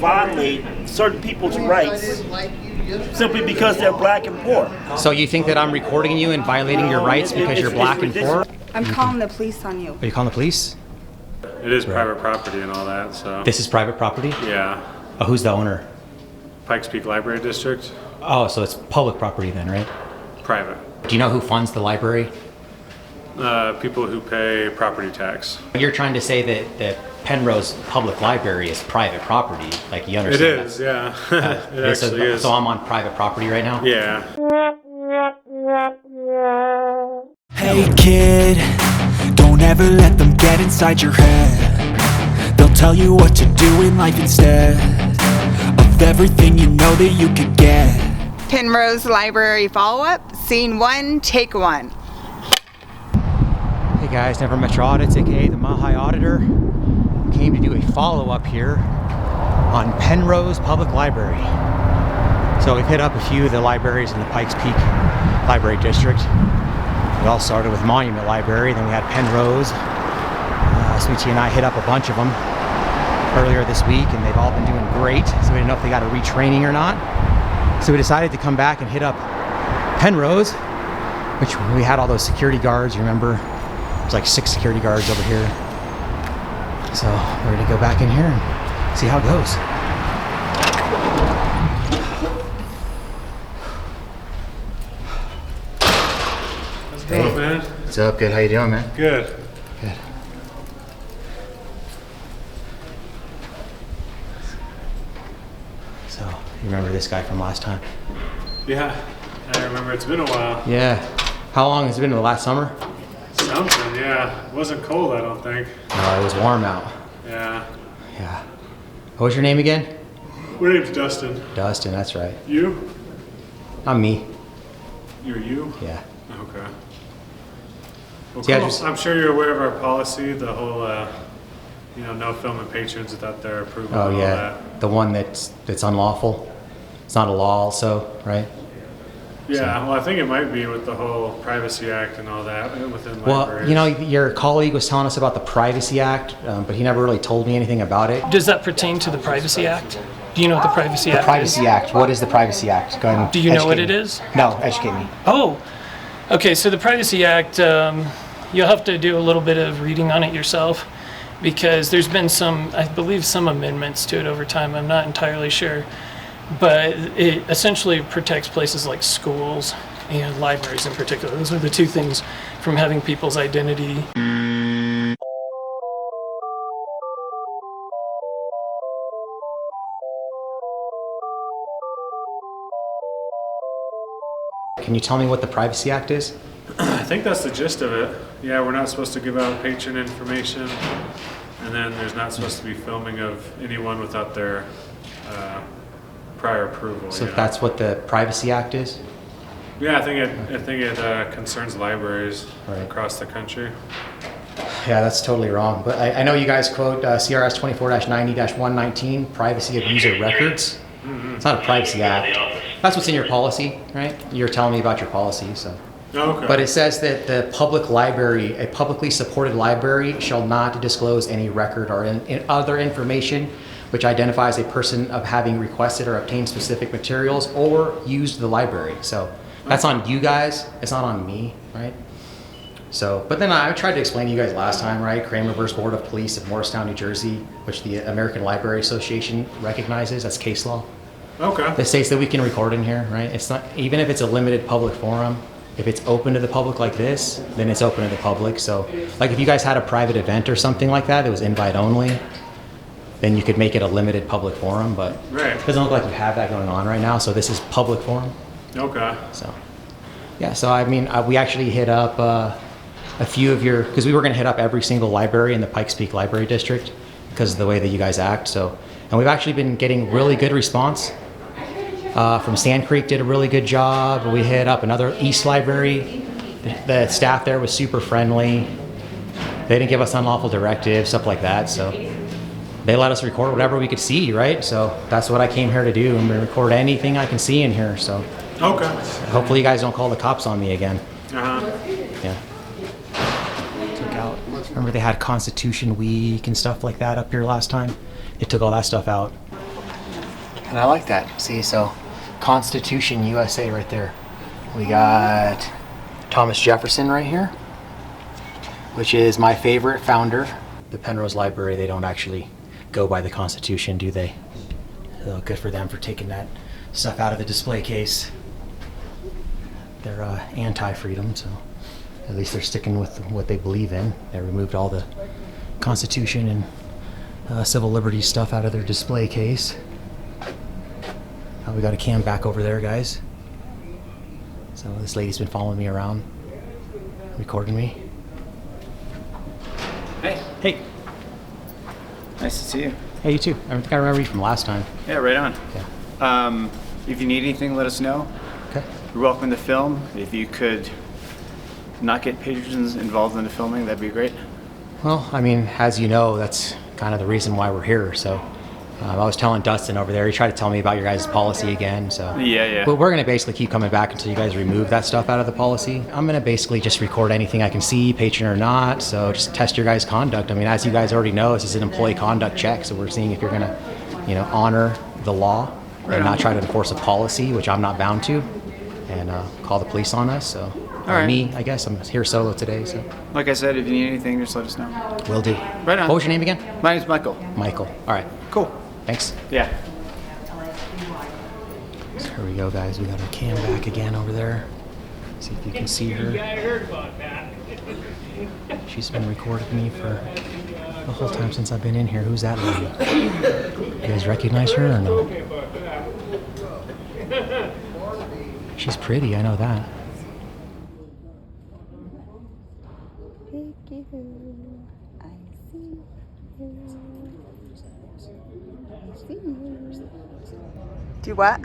violate certain people's rights simply because they're black and poor. So you think that I'm recording you and violating your rights because you're black and poor? I'm calling the police on you. Are you calling the police? It is private property and all that, so. This is private property? Yeah. Oh, who's the owner? Pikes Library District. Oh, so it's public property then, right? Private. Do you know who funds the library? People who pay property tax. You're trying to say that the Penrose Public Library is private property, like you understand? It is, yeah. It actually is. So I'm on private property right now? Yeah. Hey kid, don't ever let them get inside your head. They'll tell you what to do in life instead of everything you know that you could get. Penrose Library follow-up, scene 1, take 1. Hey guys, Never Met Your Audits, aka the Mahai Auditor. Came to do a follow-up here on Penrose Public Library. So we've hit up a few of the libraries in the Pikes Peak Library District. We all started with Monument Library, then we had Penrose. Sweetie and I hit up a bunch of them earlier this week, and they've all been doing great, so we didn't know if they got a retraining or not. So we decided to come back and hit up Penrose, which we had all those security guards, you remember? There's like 6 security guards over here. So we're gonna go back in here and see how it goes. How's it going, man? What's up? Good. How you doing, man? Good. Good. So you remember this guy from last time? Yeah, I remember. It's been a while. Yeah. How long has it been? The last summer? Something, yeah. It wasn't cold, I don't think. No, it was warm out. Yeah. Yeah. What was your name again? My name's Dustin. Dustin, that's right. You? I'm me. You're you? Yeah. Okay. Well, See, cool. I'm sure you're aware of our policy, the whole, no filming patrons without their approval. Oh and all yeah, that. the one that's unlawful. It's not a law, also, right? Yeah, well, I think it might be with the whole Privacy Act and all that within Well, libraries. your colleague was telling us about the Privacy Act, but he never really told me anything about it. Does that pertain to the Privacy Act? Do you know what the Privacy Act is? Privacy Act. What is the Privacy Act? Go ahead and Do you know what educate it me. is? No, educate me. Oh, okay. So the Privacy Act, you'll have to do a little bit of reading on it yourself, because there's been I believe some amendments to it over time. I'm not entirely sure, but it essentially protects places like schools and libraries in particular. Those are the two things from having people's identity. Can you tell me what the Privacy Act is? I think that's the gist of it. Yeah, we're not supposed to give out patron information, and then there's not supposed to be filming of anyone without their prior approval. So that's what the Privacy Act is? Yeah, I think it concerns libraries Right. across the country. Yeah, that's totally wrong. But I know you guys quote CRS 24-90-119, privacy of user records. It's not a Privacy Act. That's what's in your policy, right? You're telling me about your policy, so. Okay. But it says that the public library, a publicly supported library, shall not disclose any record or other information which identifies a person of having requested or obtained specific materials or used the library. So that's on you guys. It's not on me, right? So, but then I tried to explain to you guys last time, right? Kramer versus Board of Police of Morristown, New Jersey, which the American Library Association recognizes. That's case law. Okay. That states that we can record in here, right? It's not, even if it's a limited public forum, if it's open to the public like this, then it's open to the public. So, like if you guys had a private event or something like that was invite only, then you could make it a limited public forum, but Right. it doesn't look like you have that going on right now, so this is public forum. Okay. So, yeah, so I mean, we actually hit up a few of your, because we were going to hit up every single library in the Pikes Peak Library District because of the way that you guys act. So, and we've actually been getting really good response. From Sand Creek did a really good job. We hit up another East Library. The staff there was super friendly. They didn't give us unlawful directives, stuff like that. So they let us record whatever we could see, right? So that's what I came here to do. I'm going to record anything I can see in here. So Okay. hopefully you guys don't call the cops on me again. Uh-huh. Yeah. Took out. Remember they had Constitution Week and stuff like that up here last time? They took all that stuff out. And I like that. See, so Constitution USA right there. We got Thomas Jefferson right here, which is my favorite founder. The Penrose Library, they don't actually go by the Constitution, do they? So good for them for taking that stuff out of the display case. They're anti-freedom, so at least they're sticking with what they believe in. They removed all the Constitution and civil liberties stuff out of their display case. We got a cam back over there, guys. So this lady's been following me around, recording me. Hey. Hey. Nice to see you. Hey, you too. I think I remember you from last time. Yeah, right on. Yeah. If you need anything, let us know. Okay. You're welcome to film. If you could not get patrons involved in the filming, that'd be great. Well, I mean, as you know, that's kind of the reason why we're here. So I was telling Dustin over there, he tried to tell me about your guys' policy again. So Yeah. But we're going to basically keep coming back until you guys remove that stuff out of the policy. I'm going to basically just record anything I can see, patron or not. So just test your guys' conduct. I mean, as you guys already know, this is an employee conduct check. So we're seeing if you're going to, honor the law and not try to enforce a policy, which I'm not bound to, and call the police on us. So right. Me, I guess I'm here solo today. So Like I said, if you need anything, just let us know. will do. Right on. What was your name again? My name's Michael. Michael. All right. Cool. Thanks. Yeah. So here we go, guys. We got our cam back again over there. See if you can see her. She's been recording me for the whole time since I've been in here. Who's that lady? You guys recognize her or no? She's pretty, I know that. Do what?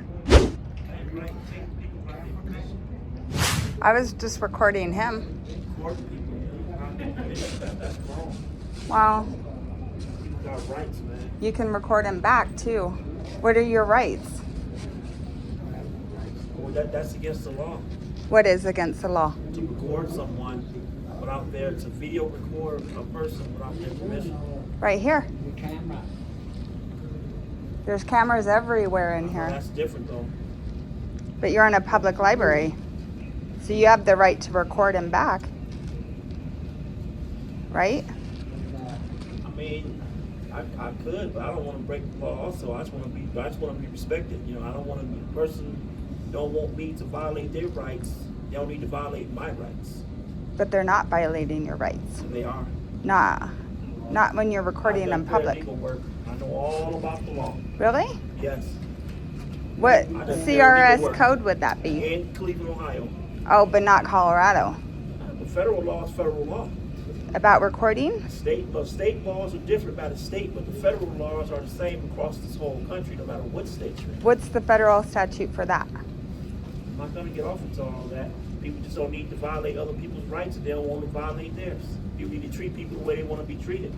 I was just recording him. Well, you can record him back too. What are your rights? Well, that's against the law. What is against the law? To record someone without their, to video record a person without their permission. Right here. There's cameras everywhere in here. That's different though. But you're in a public library. So you have the right to record him back. Right? I mean, I could, but I don't want to break the law also. I just want to be respected. I don't want to be a person don't want me to violate their rights. They don't need to violate my rights. But they're not violating your rights. And they are. Nah. Not when you're recording in public. Legal work. I know all about the law. Really? Yes. What CRS code would that be? In Cleveland, Ohio. Oh, but not Colorado. The federal law is federal law. About recording? State laws are different by the state, but the federal laws are the same across this whole country, no matter what state you're in. What's the federal statute for that? I'm not going to get off into all that. People just don't need to violate other people's rights if they don't want to violate theirs. You need to treat people the way they want to be treated.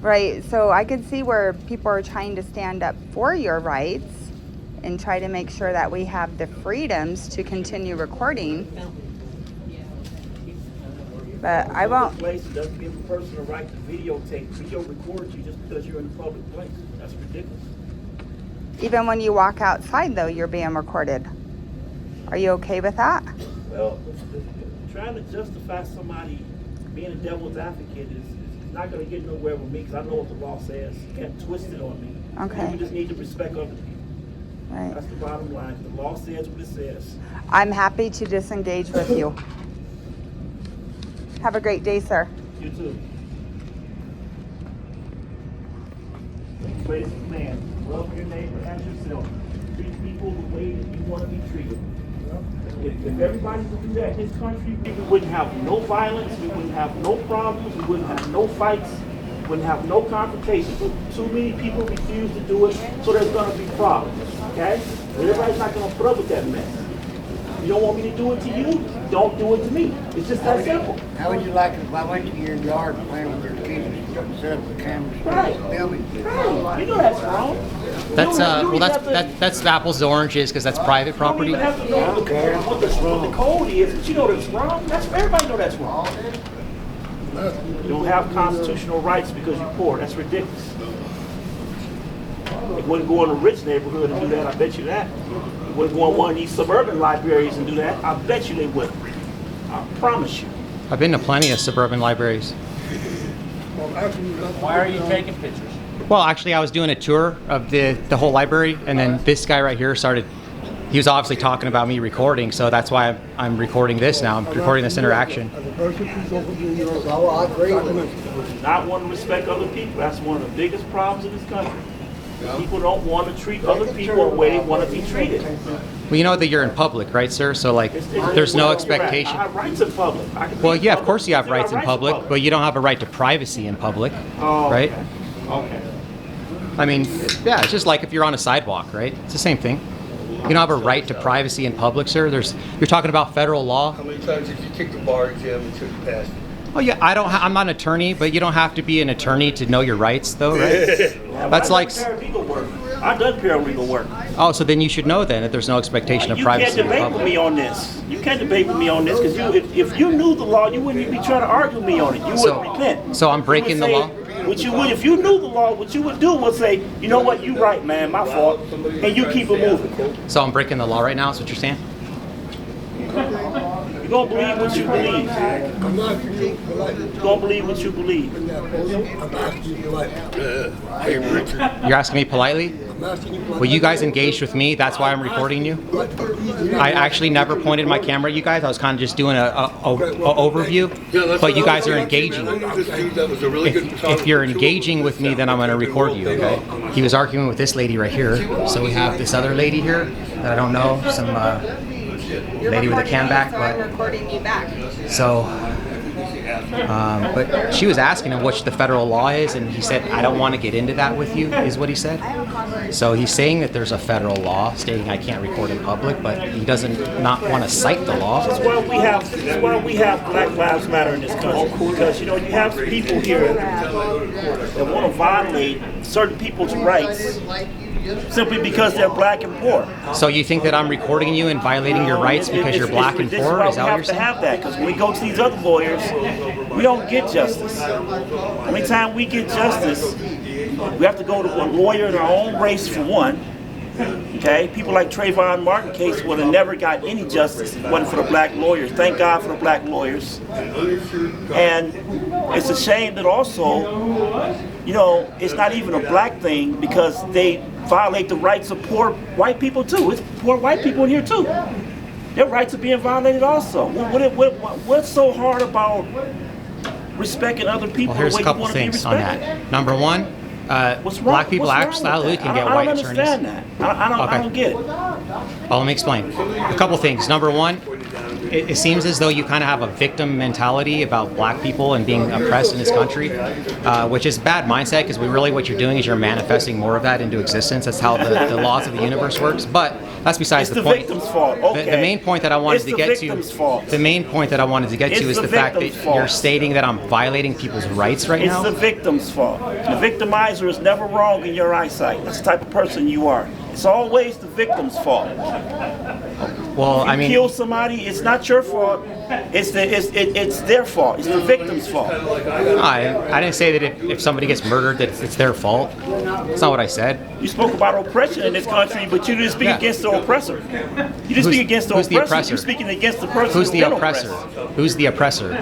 Right, so I could see where people are trying to stand up for your rights and try to make sure that we have the freedoms to continue recording. But I won't. Place doesn't give a person a right to video record you just because you're in a public place. That's ridiculous. Even when you walk outside, though, you're being recorded. Are you okay with that? Well, trying to justify somebody being a devil's advocate is not going to get nowhere with me because I know what the law says. You can't twist it on me. Okay. We just need to respect other people. Right. That's the bottom line. The law says what it says. I'm happy to disengage with you. Have a great day, sir. You too. Place of command. Love your neighbor as yourself. Treat people the way that you want to be treated. If everybody would do that in this country, we wouldn't have no violence, we wouldn't have no problems, we wouldn't have no fights, we wouldn't have no confrontations. But too many people refuse to do it, so there's going to be problems, okay? Everybody's not going to put up with that mess. You don't want me to do it to you, don't do it to me. It's just that simple. How would you like it if I went to your yard playing with your kids and set up the cameras? Right. You know that's wrong. That's apples to oranges because that's private property. You don't even have to know what the code is, but you know that's wrong. Everybody know that's wrong. You don't have constitutional rights because you're poor. That's ridiculous. They wouldn't go in a rich neighborhood and do that, I bet you that. They wouldn't go in one of these suburban libraries and do that, I bet you they wouldn't. I promise you. I've been to plenty of suburban libraries. Why are you taking pictures? Well, actually, I was doing a tour of the whole library, and then this guy right here started. He was obviously talking about me recording, so that's why I'm recording this now. I'm recording this interaction. Not want to respect other people. That's one of the biggest problems in this country. People don't want to treat other people the way they want to be treated. Well, you know that you're in public, right, sir? So, like, there's no expectation. I have rights in public. Well, yeah, of course you have rights in public, but you don't have a right to privacy in public, right? Okay. I mean, yeah, it's just like if you're on a sidewalk, right? It's the same thing. You don't have a right to privacy in public, sir. You're talking about federal law. How many times did you kick the bar exam until you passed? Oh yeah, I'm not an attorney, but you don't have to be an attorney to know your rights, though, right? That's like. Paralegal work. I've done paralegal work. Oh, so then you should know then that there's no expectation of privacy. You can't debate with me on this. You can't debate with me on this because if you knew the law, you wouldn't even be trying to argue with me on it. You wouldn't repent. So I'm breaking the law? What you would, if you knew the law, what you would do was say, you know what, you right, man, my fault, and you keep it moving. So I'm breaking the law right now, is what you're saying? You're going to believe what you believe. You're going to believe what you believe. You're asking me politely? Well, you guys engaged with me, that's why I'm recording you. I actually never pointed my camera at you guys, I was kind of just doing a overview, but you guys are engaging. If you're engaging with me, then I'm going to record you, okay? He was arguing with this lady right here, so we have this other lady here that I don't know, some lady with a can back, so I'm recording you back. So, but she was asking him what the federal law is, and he said, I don't want to get into that with you, is what he said. So he's saying that there's a federal law stating I can't record in public, but he doesn't not want to cite the law. That's why we have Black Lives Matter in this country, because, you know, you have people here that want to violate certain people's rights simply because they're black and poor. So you think that I'm recording you and violating your rights because you're black and poor? Is that what you're saying? We have to have that, because when we go to these other lawyers, we don't get justice. Anytime we get justice, we have to go to a lawyer in our own race for one. Okay, people like Trayvon Martin case would have never got any justice if it wasn't for the black lawyers. Thank God for the black lawyers. And it's a shame that also, you know, it's not even a black thing because they violate the rights of poor white people too. It's poor white people in here too. Their rights are being violated also. What's so hard about respecting other people? Well, here's a couple things on that. Number one, black people absolutely can get white attorneys. I don't understand that. I don't get it. Well, let me explain. A couple things. Number one, it seems as though you kind of have a victim mentality about black people and being oppressed in this country, which is a bad mindset because what you're doing is you're manifesting more of that into existence. That's how the laws of the universe works. But that's besides the point. It's the victim's fault. Okay. The main point that I wanted to get to. The main point that I wanted to get to is the fact that you're stating that I'm violating people's rights right now. It's the victim's fault. The victimizer is never wrong in your eyesight. That's the type of person you are. It's always the victim's fault. Well, I mean, you kill somebody, it's not your fault. It's their fault. It's the victim's fault. I didn't say that if somebody gets murdered that it's their fault. That's not what I said. You spoke about oppression in this country, but you didn't speak against the oppressor. You didn't speak against the oppressor. You're speaking against the person who's the oppressor? Who's the oppressor?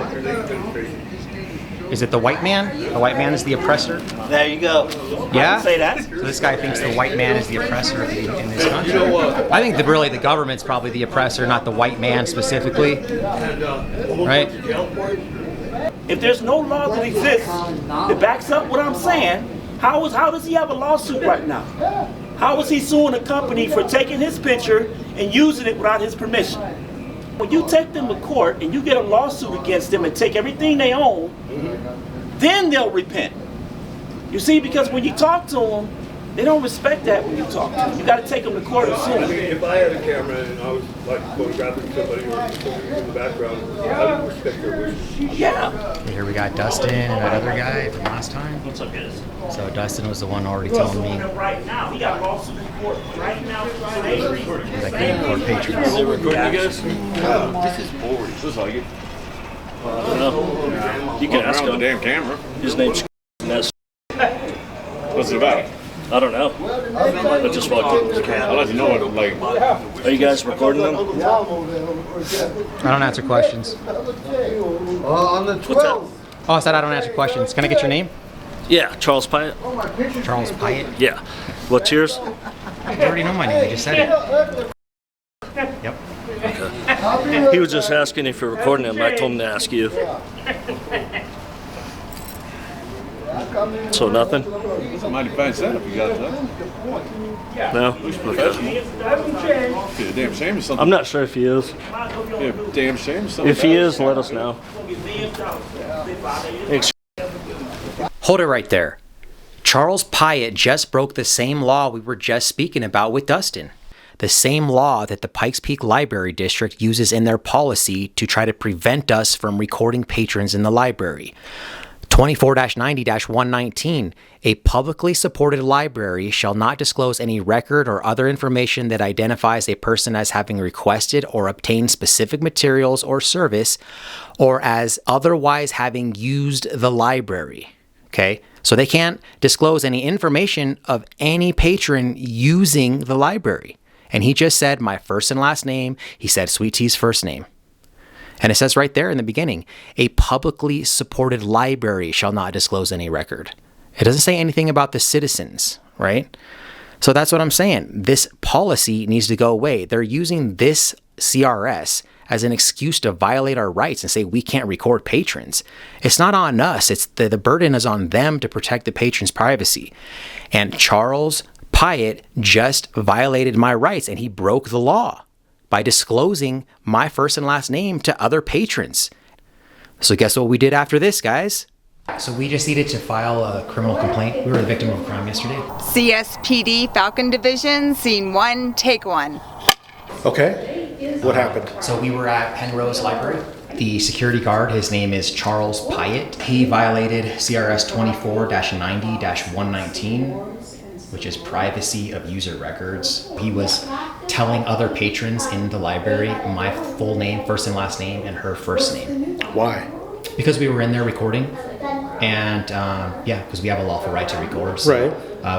Is it the white man? The white man is the oppressor? There you go. Yeah? I can say that. So this guy thinks the white man is the oppressor in this country. I think that really the government's probably the oppressor, not the white man specifically. Right? If there's no law that exists that backs up what I'm saying, how does he have a lawsuit right now? How is he suing a company for taking his picture and using it without his permission? When you take them to court and you get a lawsuit against them and take everything they own, then they'll repent. You see, because when you talk to them, they don't respect that when you talk to them. You got to take them to court and sue them. If I had a camera and I was like photographing somebody or something in the background, I would respect their wishes. Yeah. Here we got Dustin and that other guy from last time. What's up, guys? So Dustin was the one already telling me. Right now, he got a lawsuit in court right now. Like getting court patrons. Is it recording you guys? This is boring. Looks like it. I don't know. You can ask him. The damn camera. His name's What's it about? I don't know. I just walked in. I'd like to know what, like, are you guys recording them? I don't answer questions. On the 12th. Oh, I said I don't answer questions. Can I get your name? Yeah, Charles Pyatt. Charles Pyatt. Yeah. What's yours? You already know my name. You just said it. Yep. He was just asking if you're recording him. I told him to ask you. So nothing? It's a mighty fine setup you got, though. No? Okay. Be a damn shame if something. I'm not sure if he is. Be a damn shame if something. If he is, let us know. Hold it right there. Charles Pyatt just broke the same law we were just speaking about with Dustin. The same law that the Pikes Peak Library District uses in their policy to try to prevent us from recording patrons in the library. 24-90-119, a publicly supported library shall not disclose any record or other information that identifies a person as having requested or obtained specific materials or service, or as otherwise having used the library. Okay? So they can't disclose any information of any patron using the library. And he just said my first and last name. He said Sweet Tea's first name. And it says right there in the beginning, a publicly supported library shall not disclose any record. It doesn't say anything about the citizens, right? So that's what I'm saying. This policy needs to go away. They're using this CRS as an excuse to violate our rights and say we can't record patrons. It's not on us. It's the burden is on them to protect the patron's privacy. And Charles Pyatt just violated my rights, and he broke the law by disclosing my first and last name to other patrons. So guess what we did after this, guys? So we just needed to file a criminal complaint. We were the victim of a crime yesterday. CSPD Falcon Division, scene 1, take 1. Okay, what happened? So we were at Penrose Library. The security guard, his name is Charles Pyatt. He violated CRS 24-90-119, which is privacy of user records. He was telling other patrons in the library my full name, first and last name, and her first name. Why? Because we were in there recording, and because we have a lawful right to record. So, right.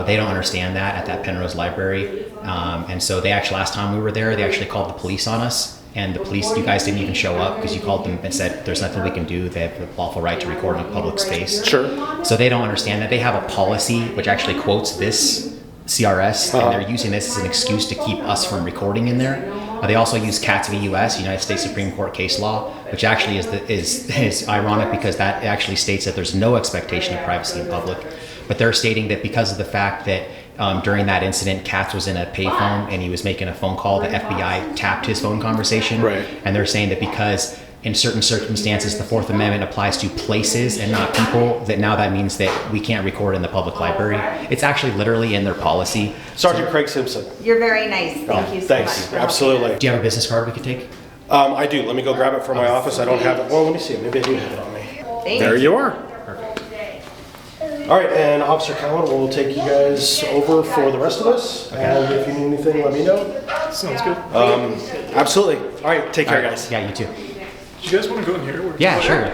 They don't understand that at that Penrose Library. And so they actually, last time we were there, they actually called the police on us. And the police, you guys didn't even show up because you called them and said there's nothing we can do. They have the lawful right to record in a public space. Sure. So they don't understand that. They have a policy which actually quotes this CRS, and they're using this as an excuse to keep us from recording in there. They also use CATS v. US, United States Supreme Court case law, which actually is ironic because that actually states that there's no expectation of privacy in public. But they're stating that because of the fact that during that incident, Katz was in a payphone and he was making a phone call, the FBI tapped his phone conversation. Right. And they're saying that because in certain circumstances, the Fourth Amendment applies to places and not people, that now that means that we can't record in the public library. It's actually literally in their policy. Sergeant Craig Simpson. You're very nice. Thank you so Thanks. much. for Absolutely. Do you have a business card we could take? I do. Let me go grab it from my office. I don't have it. Well, let me see. Maybe I do have it on me. There you are. All right, and Officer Cowan will take you guys over for the rest of us. Okay. And if you need anything, let me know. Sounds good. Absolutely. All right, take care, guys. Yeah, you too. Do you guys want to go in here? Yeah, sure.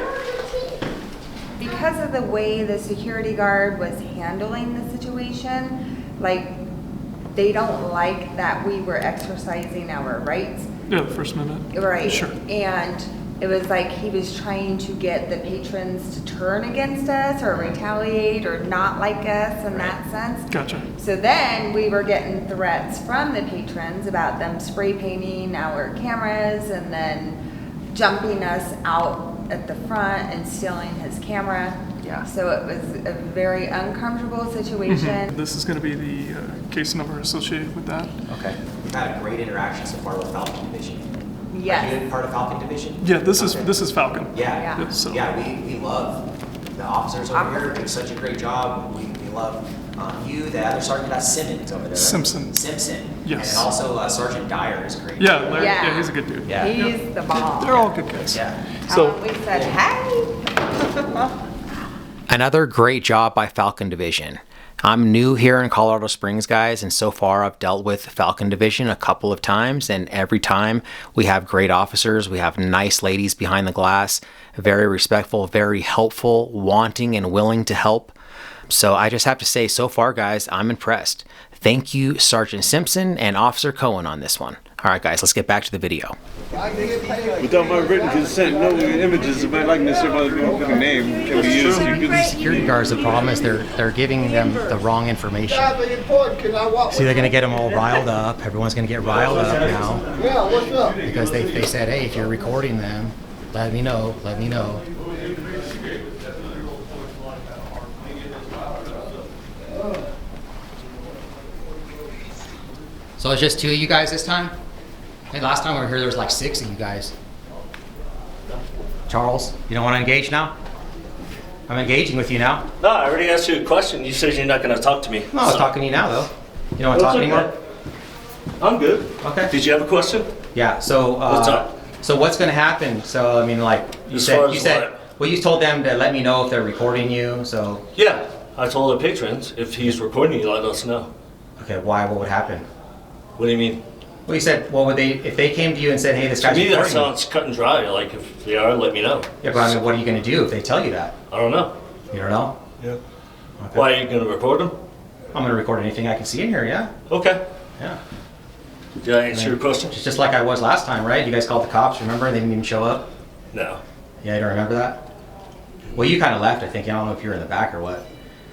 Because of the way the security guard was handling the situation, like, they don't like that we were exercising our rights. Yeah, the First Amendment. Right. Sure. And it was like he was trying to get the patrons to turn against us or retaliate or not like us in that sense. Gotcha. So then we were getting threats from the patrons about them spray painting our cameras and then jumping us out at the front and stealing his camera. Yeah. So it was a very uncomfortable situation. This is going to be the case number associated with that. Okay. We've had a great interaction so far with Falcon Division. Yes. Are you part of Falcon Division? Yeah, this is Falcon. Yeah. Yeah, so- We love the officers over here doing such a great job. We love you, the other Sergeant Simmons over there. Simpson. And Yes. then also Sergeant Dyer is great. Yeah, Larry, Yeah. yeah, he's a good dude. Yeah. He's the bomb. They're all good guys. Yeah. So, We said, hey. Another great job by Falcon Division. I'm new here in Colorado Springs, guys, and so far I've dealt with Falcon Division a couple of times, and every time we have great officers, we have nice ladies behind the glass, very respectful, very helpful, wanting and willing to help. So I just have to say, so far, guys, I'm impressed. Thank you, Sergeant Simpson and Officer Cohen on this one. All right, guys, let's get back to the video. Without my written consent, no images of my likeness or my name can be used. The security guards, the problem is they're giving them the wrong information. See, they're going to get them all riled up. Everyone's going to get riled up now. Yeah, what's up? Because they said, hey, if you're recording them, let me know, let me know. So it's just 2 of you guys this time? Hey, last time we were here, there was like 6 of you guys. Charles, you don't want to engage now? I'm engaging with you now. No, I already asked you a question. You said you're not going to talk to me. No, I was talking to you now, though. You don't want to talk anymore? I'm good. Okay. Did you have a question? Yeah. So. What's up? So what's going to happen? So I mean, like you said. Well, you told them to let me know if they're recording you. So. Yeah, I told the patrons if he's recording you, let us know. Okay. Why? What would happen? What do you mean? Well, you said, well, would they if they came to you and said, hey, this guy's recording? To me, that recording sounds cut and dry. Like if they are, let me know. Yeah, but I mean, what are you going to do if they tell you that? I don't know. You don't know? Yeah. Okay. Why are you going to record them? I'm going to record anything I can see in here. Yeah. Okay. Yeah. Did I answer your question? Just like I was last time, right? You guys called the cops, remember? They didn't even show up? No. Yeah, you don't remember that? Well, you kind of left, I think. I don't know if you were in the back or what.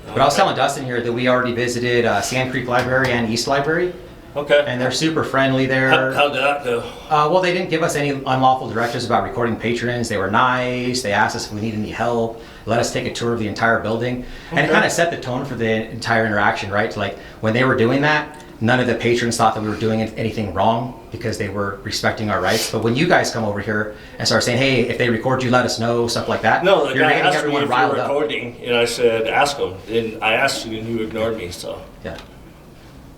But I was telling Dustin here that we already visited Sand Creek Library and East Library. Okay. And they're super friendly there. How did that go? Well, they didn't give us any unlawful directives about recording patrons. They were nice. They asked us if we needed any help. Let us take a tour of the entire building. And it kind of set the tone for the entire interaction, right? Like, when they were doing that, none of the patrons thought that we were doing anything wrong because they were respecting our rights. But when you guys come over here and start saying, hey, if they record you, let us know, stuff like that. No, the you're guy making asked me everyone if you riled were up. recording, and I said, ask him. And I asked you, and you ignored me, so. Yeah.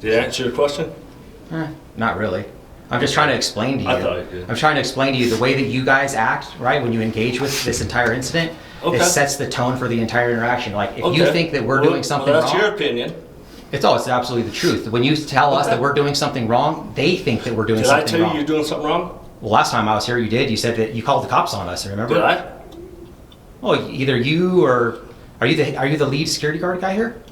Did I answer your question? Not really. I'm just trying to explain to you. I thought I did. I'm trying to explain to you the way that you guys act, right, when you engage with this entire incident, it sets the tone for the entire interaction. Like, if you think that we're doing something that's wrong. your opinion. It's absolutely the truth. When you tell us that we're doing something wrong, they think that we're doing something wrong. Did I tell you you're doing something wrong? Well, last time I was here, you did. You said that you called the cops on us, remember? Did I? Well, either you or... Are you the lead security guard guy here?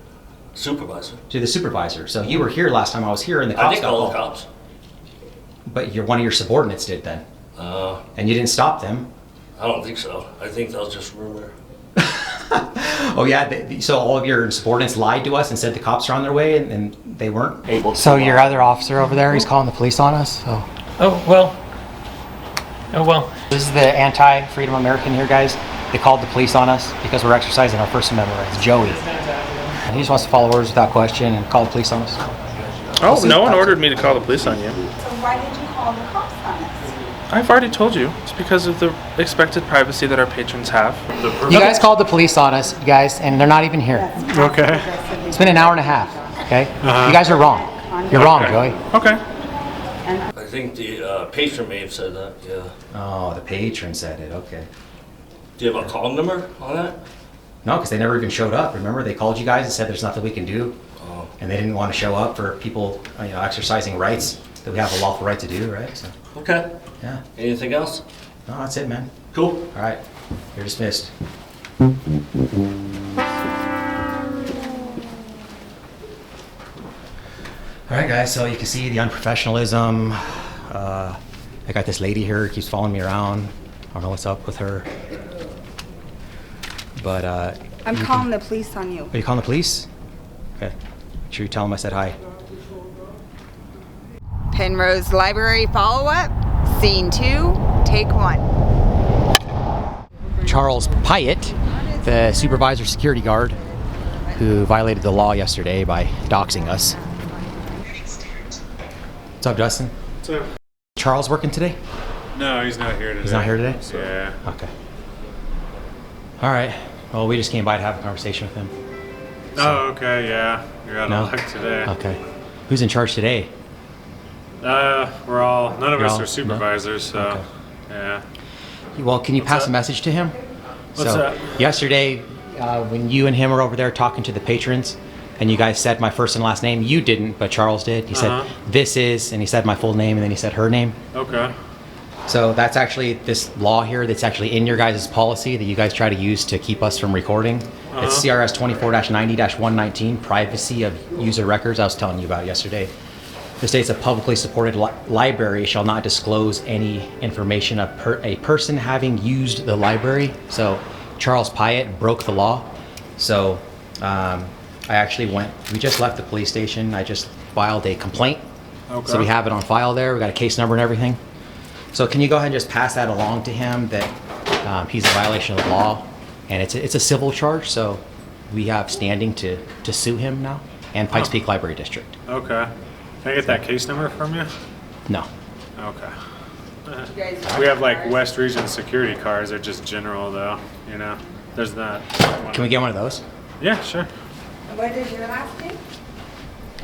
Supervisor. To the supervisor. So you were here last time I was here and the cops I didn't got call called. the cops. But one of your subordinates did then. And you didn't stop them. I don't think so. I think that was just rumor. Oh yeah, so all of your subordinates lied to us and said the cops are on their way, and they weren't able to. So your other officer over there, he's calling the police on us. So. Oh well. This is the anti-freedom American here, guys. They called the police on us because we're exercising our First Amendment rights. Joey. And he just wants to follow orders without question and call the police on us. Oh, no one ordered me to call the police on you. So why did you call the cops on us? I've already told you. It's because of the expected privacy that our patrons have. You guys called the police on us, you guys, and they're not even here. Okay. It's been an hour and a half, okay? You guys are wrong. You're wrong, Joey. Okay. I think the patron may have said that, yeah. Oh, the patron said it, okay. Do you have a call number on that? No, because they never even showed up. Remember, they called you guys and said there's nothing we can do. Oh. And they didn't want to show up for people, exercising rights that we have a lawful right to do, right? So. Okay. Yeah. Anything else? No, that's it, man. Cool. All right. You're dismissed. All right, guys, so you can see the unprofessionalism. I got this lady here, keeps following me around. I don't know what's up with her. But, I'm calling the police on you. Are you calling the police? Okay. Make sure you tell them I said hi. Penrose Library follow-up, scene 2, take 1. Charles Pyatt, the supervisor security guard who violated the law yesterday by doxing us. What's up, Dustin? What's up? Charles working today? No, he's not here today. He's not here today? Yeah. Okay. All right. Well, we just came by to have a conversation with him. So. Oh, okay, yeah. You're out of luck today. Okay. Who's in charge today? None of us are supervisors, so, okay. Yeah. Well, can you pass a message to him? What's that? Yesterday, when you and him were over there talking to the patrons, and you guys said my first and last name, you didn't, but Charles did. He said, this is, and he said my full name, and then he said her name. Okay. So that's actually this law here that's actually in your guys' policy that you guys try to use to keep us from recording. It's CRS 24-90-119, privacy of user records. I was telling you about it yesterday. It states a publicly supported library shall not disclose any information of a person having used the library. So Charles Pyatt broke the law. So I actually we just left the police station. I just filed a complaint. Okay. So we have it on file there. We got a case number and everything. So can you go ahead and just pass that along to him that he's in violation of the law, and it's a civil charge, so we have standing to sue him now, and Pikes Peak Library District. Okay. Can I get that case number from you? No. Okay. We have like West Region security cars. They're just general though, you know. There's not. Can we get one of those? Yeah, sure. What is your last name?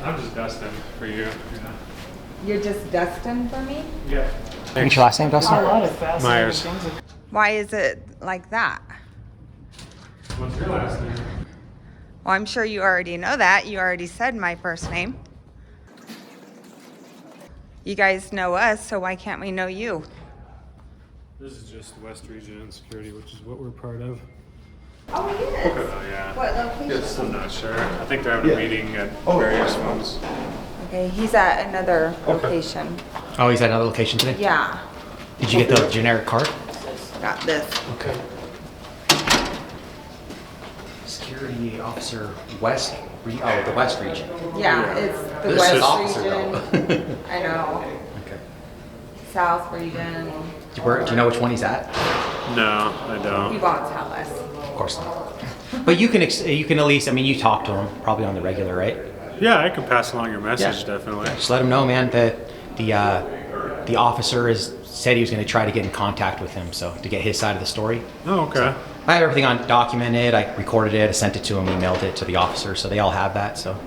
I'm just Dustin for you. Yeah. You're just Dustin for me? Yeah. What's your last name, Dustin? Myers. Why is it like that? What's your last name? Well, I'm sure you already know that. You already said my first name. You guys know us, so why can't we know you? This is just West Region Security, which is what we're part of. Oh, it is? Oh, yeah. What location? Yes, I'm not sure. I think they're having a meeting at various ones. Okay, he's at another location. Oh, he's at another location today? Yeah. Did you get the generic card? Got this. Okay. Security Officer West, the West Region. Yeah, it's the This is officer, West Region. I know. Okay. South Region. Do you know which one he's at? No, I don't. He won't tell us. Of course not. But you can at least, I mean, you talk to him probably on the regular, right? Yeah, I can pass along your message, definitely. Just let him know, man, that the officer said he was going to try to get in contact with him, so to get his side of the story. Oh, okay. So I have everything documented. I recorded it, I sent it to him, emailed it to the officer, so they all have that. So.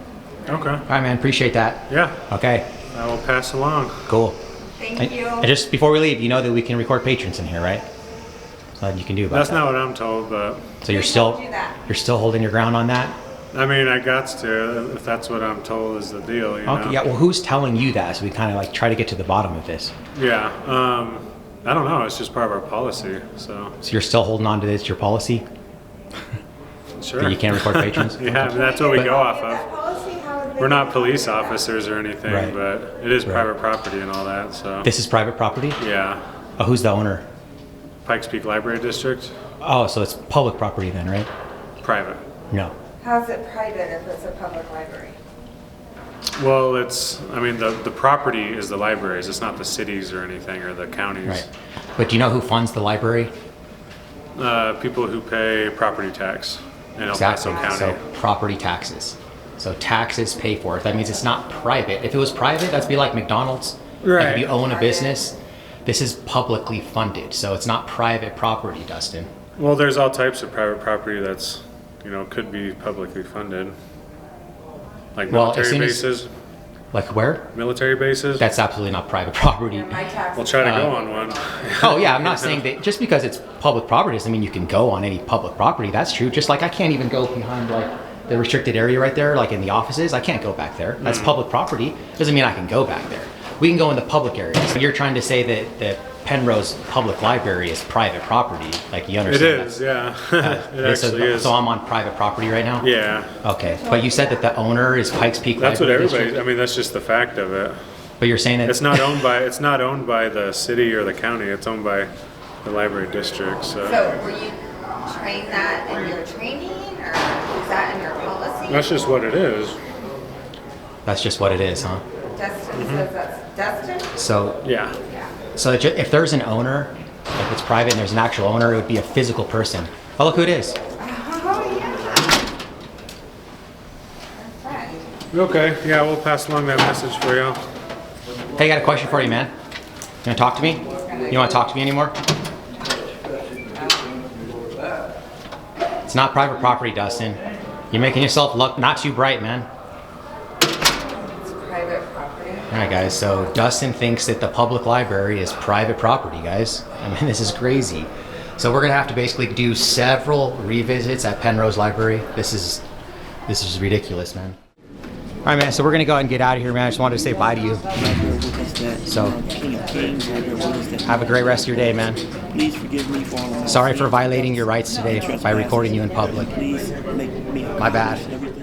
Okay. All right, man. Appreciate that. Yeah. Okay. I will pass along. Cool. Thank you. And just before we leave, you know that we can record patrons in here, right? There's nothing you can do about That's that. not what I'm told, but. So you're still holding your ground on that? I mean, I got to, if that's what I'm told is the deal, you Okay, know? yeah, well, who's telling you that? So we kind of like try to get to the bottom of this. Yeah, I don't know, it's just part of our policy, so. So you're still holding on to this, your policy? Sure. That you can't record patrons? Yeah, I mean, that's what we go off of. We're not police officers or anything, Right. but it is private property and all that, so. This is private property? Yeah. Oh, who's the owner? Pikes Peak Library District, Oh, so it's public property then, right? private. No. How's it private if it's a public library? Well, the property is the libraries, it's not the cities or anything, or the counties. Right. But do you know who funds the library? People who pay property tax in El Paso County. So property taxes. So taxes pay for it. That means it's not private. If it was private, that'd be like McDonald's. Right. Like if you own a business, this is publicly funded. So it's not private property, Dustin. Well, there's all types of private property that's, could be publicly funded. Like military bases. Like where? Military bases. That's absolutely not private property. We'll try to go on one. Oh yeah, I'm not saying that just because it's public property doesn't mean you can go on any public property. That's true. Just like I can't even go behind like the restricted area right there, like in the offices. I can't go back there. That's public property. Doesn't mean I can go back there. We can go in the public areas. So you're trying to say that the Penrose Public Library is private property, like you understand? It is, yeah. It actually is. So I'm on private property right now? Yeah. Okay, but you said that the owner is Pikes Peak Library. That's what everybody. District? I mean, that's just the fact of it. But you're saying that it's not owned by the city or the county. It's owned by the library district. So were you trained that in your training, or is that in your policy? That's just what it is. That's just what it is, huh? Dustin says that's Dustin? So yeah. So if there's an owner, if it's private and there's an actual owner, it would be a physical person. Oh, look who it is. Oh, yeah. Okay, yeah, we'll pass along that message for you. Hey, I got a question for you, man. You want to talk to me? You want to talk to me anymore? It's not private property, Dustin. You're making yourself look not too bright, man. It's private property. All right, guys, so Dustin thinks that the public library is private property, guys. I mean, this is crazy. So we're gonna have to basically do several revisits at Penrose Library. This is ridiculous, man. All right, man. So we're gonna go ahead and get out of here, man. I just wanted to say bye to you. So have a great rest of your day, man. Please forgive me for all of my Sorry for violating your rights today by recording you in public. Please make me My bad.